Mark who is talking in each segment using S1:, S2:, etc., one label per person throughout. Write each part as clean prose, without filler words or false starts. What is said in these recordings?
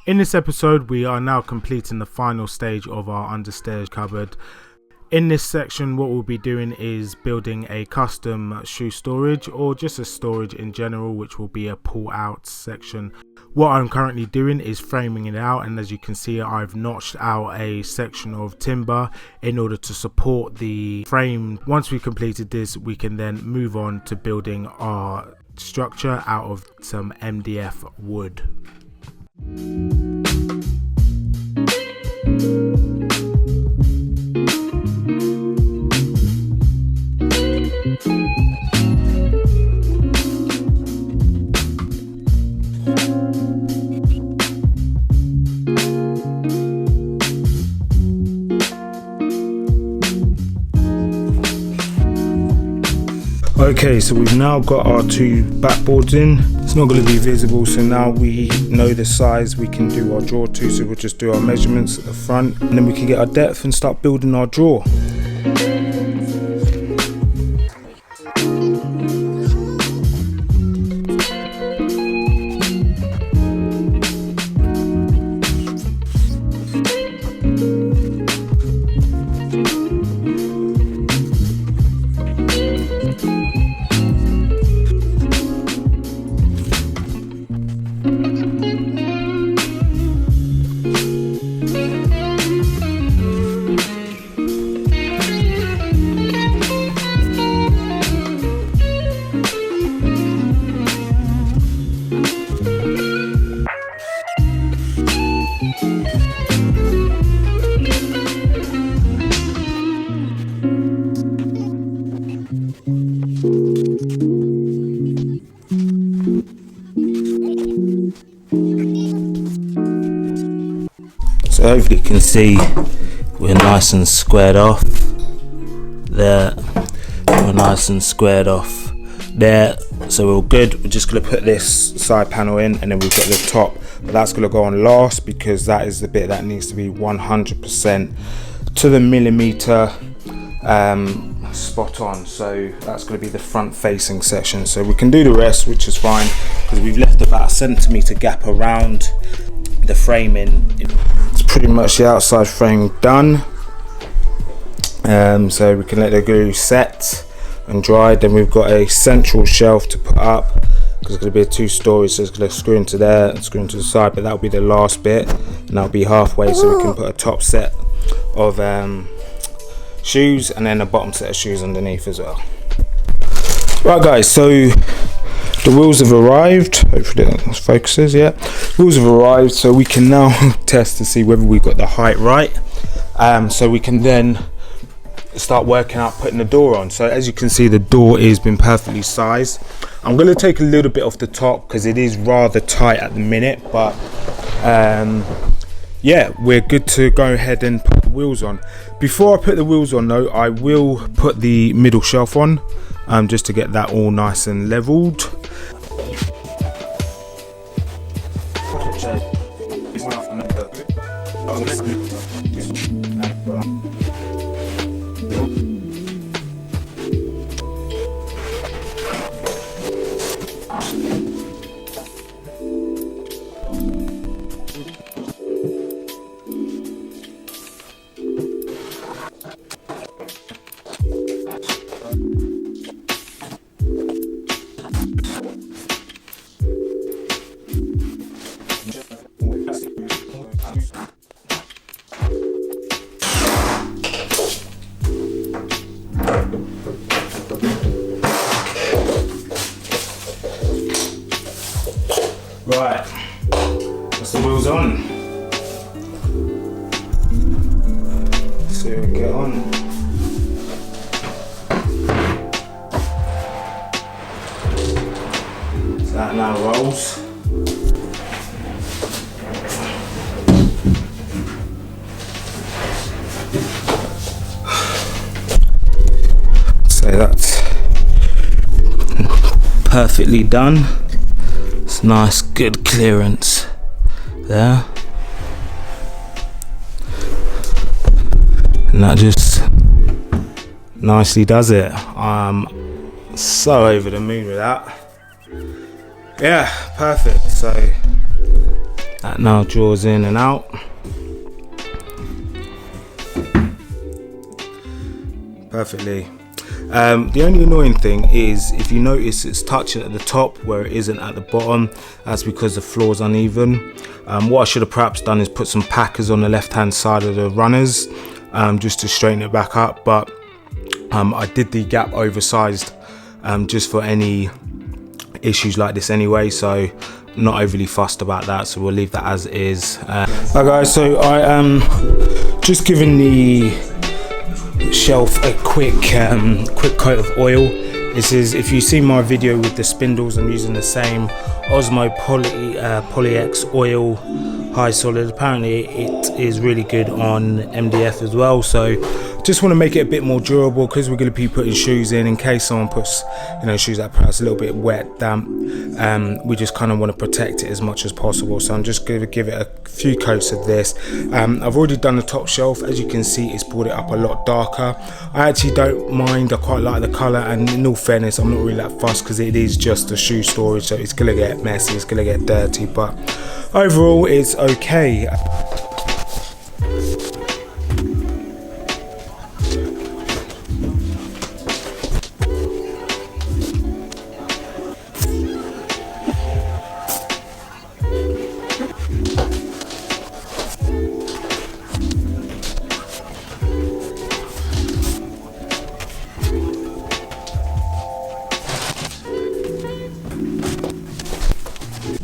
S1: In this episode, we are now completing the final stage of our understairs cupboard. In this section, what we'll be doing is building a custom shoe storage, or just a storage in general, which will be a pull out section. What I'm currently doing is framing it out, and as you can see, I've notched out a section of timber in order to support the frame. Once we've completed this, we can then move on to building our structure out of some MDF wood. Okay, so we've now got our two backboards in. It's not going to be visible, so now we know the size we can do our drawer to, so we'll just do our measurements at the front and then we can get our depth and start building our drawer. So hopefully you can see we're nice and squared off there. We're nice and squared off there. So we're all good. We're just going to put this side panel in and then we've got the top. But that's going to go on last because that is the bit that needs to be 100% to the millimeter spot on. So that's going to be the front facing section. So we can do the rest, which is fine because we've left about a centimeter gap around the framing. It's pretty much the outside frame done, so we can let the glue set and dry. Then we've got a central shelf to put up because it's going to be a two-story, so it's going to screw into there and screw into the side, but that'll be the last bit and that'll be halfway, so we can put a top set of shoes and then a bottom set of shoes underneath as well. Right guys, so the wheels have arrived. Hopefully that focuses. Yeah, wheels have arrived, so we can now test to see whether we've got the height right. So we can then start working out putting the door on. So as you can see, the door has been perfectly sized. I'm going to take a little bit off the top because it is rather tight at the minute, but yeah, we're good to go ahead and put the wheels on. Before I put the wheels on though, I will put the middle shelf on, just to get that all nice and leveled. Right, that's the wheels on. Let's see what we get on. So that now rolls. So that's perfectly done. It's nice, good clearance there. And that just nicely does it. I'm so over the moon with that. Yeah, perfect. So That now draws in and out. Perfectly. The only annoying thing is if you notice it's touching at the top where it isn't at the bottom. That's because the floor's uneven. What I should have perhaps done is put some packers on the left hand side of the runners just to straighten it back up, but I did the gap oversized just for any issues like this anyway, so not overly fussed about that, so we'll leave that as is. Hi guys, so I am just giving the shelf a quick coat of oil. This is, if you see my video with the spindles, I'm using the same Osmo Polyx oil high solid. Apparently it is really good on MDF as well, so just want to make it a bit more durable because we're going to be putting shoes in case someone puts, you know, shoes that perhaps a little bit wet, damp. We just kind of want to protect it as much as possible, so I'm just going to give it a few coats of this. I've already done the top shelf. As you can see, it's brought it up a lot darker. I actually don't mind, I quite like the colour, and in all fairness I'm not really that fussed because it is just a shoe storage, so it's going to get messy, it's going to get dirty, but overall it's okay.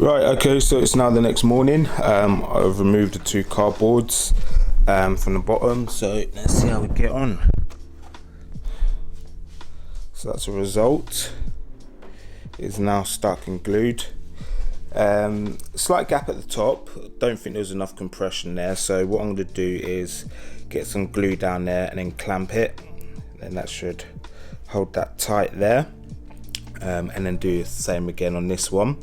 S1: Right, okay, so it's now the next morning. I've removed the two cardboards from the bottom, so let's see how we get on. So that's a result. It's now stuck and glued. Slight gap at the top. Don't think there was enough compression there, so what I'm going to do is get some glue down there and then clamp it, and that should hold that tight there, and then do the same again on this one.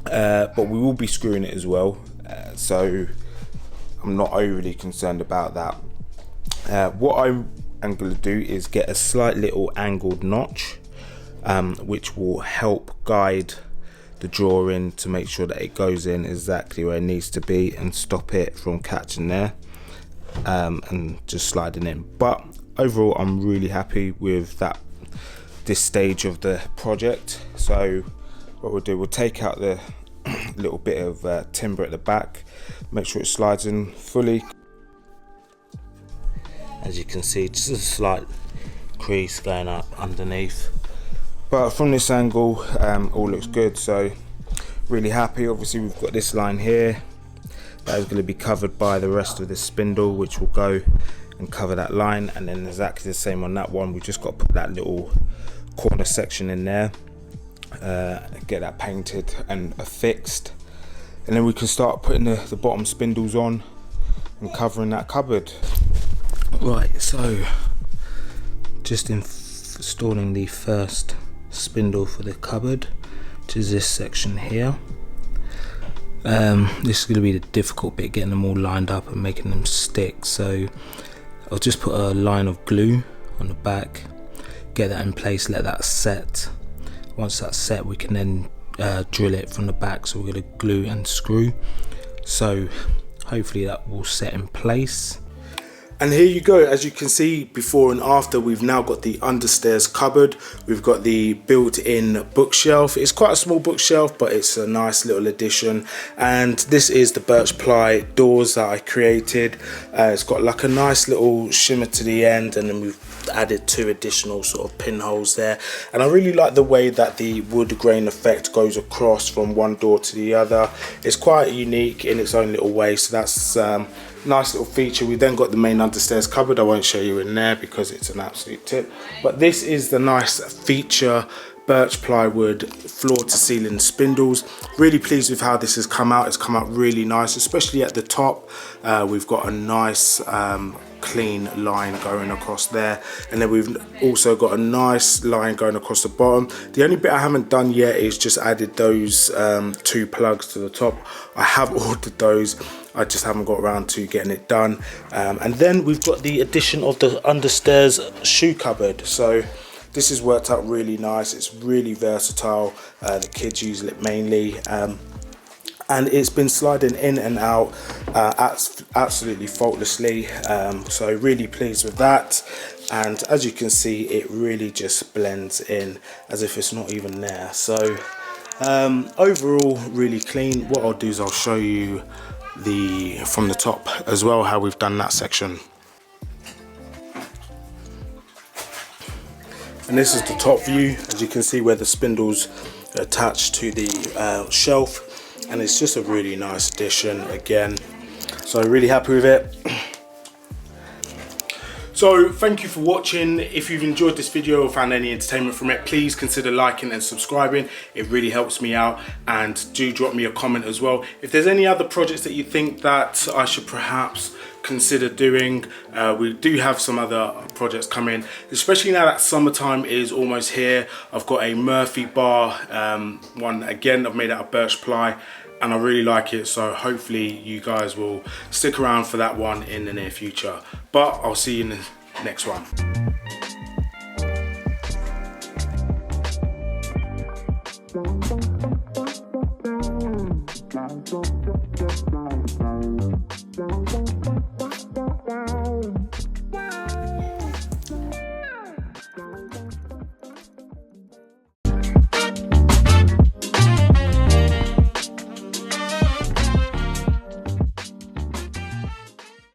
S1: But we will be screwing it as well, so I'm not overly concerned about that. What I am going to do is get a slight little angled notch, which will help guide the drawing to make sure that it goes in exactly where it needs to be and stop it from catching there and just sliding in. But overall I'm really happy with this stage of the project. So what we'll do, we'll take out the little bit of timber at the back, make sure it slides in fully. As you can see, just a slight crease going up underneath, but from this angle all looks good, so really happy. Obviously we've got this line here that is going to be covered by the rest of the spindle, which will go and cover that line, and then exactly the same on that one. We've just got to put that little corner section in there, get that painted and affixed, and then we can start putting the bottom spindles on and covering that cupboard. Right, so just installing the first spindle for the cupboard, which is this section here. This is going to be the difficult bit, getting them all lined up and making them stick, so I'll just put a line of glue on the back, get that in place, let that set. Once that's set, we can then drill it from the back, so we're going to glue and screw, so hopefully that will set in place. And here you go, as you can see before and after, we've now got the understairs cupboard, we've got the built-in bookshelf. It's quite a small bookshelf, but it's a nice little addition, and this is the birch ply doors that I created. It's got like a nice little shimmer to the end, and then we've added two additional sort of pinholes there, and I really like the way that the wood grain effect goes across from one door to the other. It's quite unique in its own little way, so that's nice little feature. We then got the main understairs cupboard. I won't show you in there because it's an absolute tip, but this is the nice feature birch plywood floor to ceiling spindles. Really pleased with how this has come out. It's come out really nice, especially at the top. We've got a nice clean line going across there, and then we've also got a nice line going across the bottom. The only bit I haven't done yet is just added those two plugs to the top. I have ordered those, I just haven't got around to getting it done. And then we've got the addition of the understairs shoe cupboard. So this has worked out really nice. It's really versatile. The kids use it mainly. and it's been sliding in and out absolutely faultlessly, so really pleased with that. And as you can see, it really just blends in as if it's not even there. So overall really clean. What I'll do is I'll show you from the top as well how we've done that section. And this is the top view, as you can see where the spindles are attached to the shelf, and it's just a really nice addition again, so really happy with it. So thank you for watching. If you've enjoyed this video or found any entertainment from it, please consider liking and subscribing. It really helps me out, and do drop me a comment as well. If there's any other projects that you think that I should perhaps consider doing, we do have some other projects coming, especially now that summertime is almost here. I've got a Murphy bar one, again I've made out of birch ply, and I really like it, so hopefully you guys will stick around for that one in the near future. But I'll see you in the next one.